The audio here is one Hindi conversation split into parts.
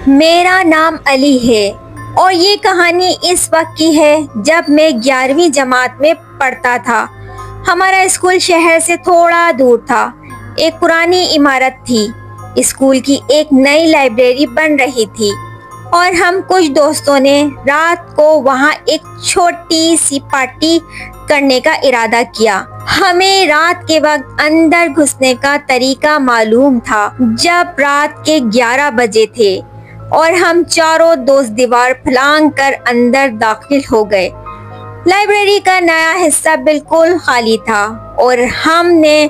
मेरा नाम अली है और ये कहानी इस वक्त की है जब मैं 11वीं जमात में पढ़ता था। हमारा स्कूल शहर से थोड़ा दूर था। एक पुरानी इमारत थी। स्कूल की एक नई लाइब्रेरी बन रही थी और हम कुछ दोस्तों ने रात को वहाँ एक छोटी सी पार्टी करने का इरादा किया। हमें रात के वक्त अंदर घुसने का तरीका मालूम था। जब रात के 11 बजे थे और हम चारों दोस्त दीवार फलांग कर अंदर दाखिल हो गए। लाइब्रेरी का नया हिस्सा बिल्कुल खाली था और हमने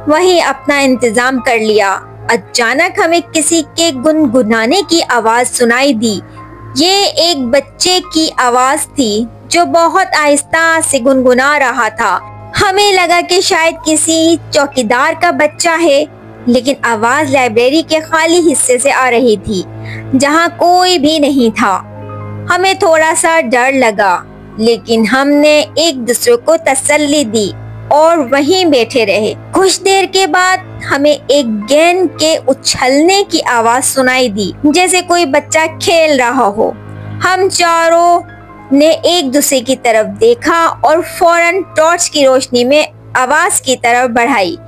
वहीं अपना इंतजाम कर लिया। अचानक हमें किसी के गुनगुनाने की आवाज सुनाई दी। ये एक बच्चे की आवाज थी जो बहुत आहिस्ता से गुनगुना रहा था। हमें लगा कि शायद किसी चौकीदार का बच्चा है, लेकिन आवाज लाइब्रेरी के खाली हिस्से से आ रही थी जहां कोई भी नहीं था। हमें थोड़ा सा डर लगा, लेकिन हमने एक दूसरे को तसल्ली दी और वहीं बैठे रहे। कुछ देर के बाद हमें एक गेंद के उछलने की आवाज सुनाई दी, जैसे कोई बच्चा खेल रहा हो। हम चारों ने एक दूसरे की तरफ देखा और फौरन टॉर्च की रोशनी में आवाज की तरफ बढ़ाई।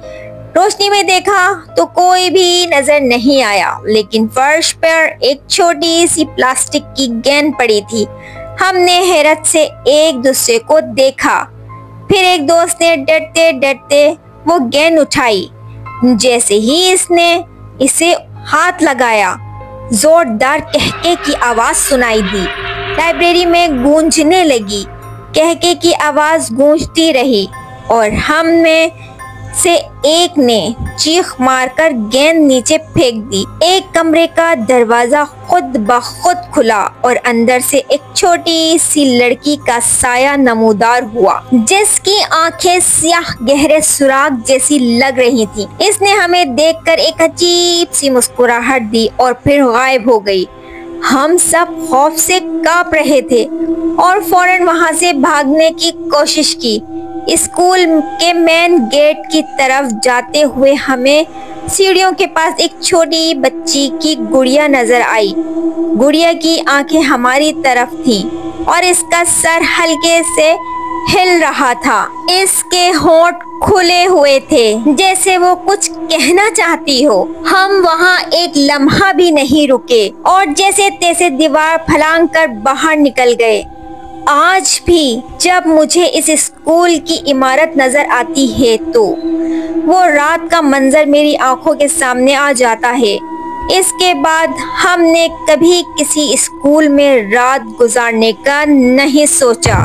रोशनी में देखा तो कोई भी नजर नहीं आया, लेकिन फर्श पर एक छोटी सी प्लास्टिक की गेंद पड़ी थी। हमने हैरत से एक दूसरे को देखा। फिर एक दोस्त ने डरते डरते वो गेंद उठाई। जैसे ही इसने इसे हाथ लगाया, जोरदार कहके की आवाज सुनाई दी। लाइब्रेरी में गूंजने लगी। कहके की आवाज गूंजती रही और हम में से एक ने चीख मारकर गेंद नीचे फेंक दी। एक कमरे का दरवाजा खुद ब खुद खुला और अंदर से एक छोटी सी लड़की का साया नमूदार हुआ, जिसकी आंखें स्याह गहरे सुराख जैसी लग रही थी। इसने हमें देखकर एक अजीब सी मुस्कुराहट दी और फिर गायब हो गई। हम सब खौफ से कांप रहे थे और फौरन वहां से भागने की कोशिश की। स्कूल के मेन गेट की तरफ जाते हुए हमें सीढ़ियों के पास एक छोटी बच्ची की गुड़िया नजर आई। गुड़िया की आंखें हमारी तरफ थीं और इसका सर हल्के से हिल रहा था। इसके होंठ खुले हुए थे, जैसे वो कुछ कहना चाहती हो। हम वहाँ एक लम्हा भी नहीं रुके और जैसे तैसे दीवार फलांग कर बाहर निकल गए। आज भी जब मुझे इस स्कूल की इमारत नजर आती है तो वो रात का मंजर मेरी आंखों के सामने आ जाता है। इसके बाद हमने कभी किसी स्कूल में रात गुजारने का नहीं सोचा।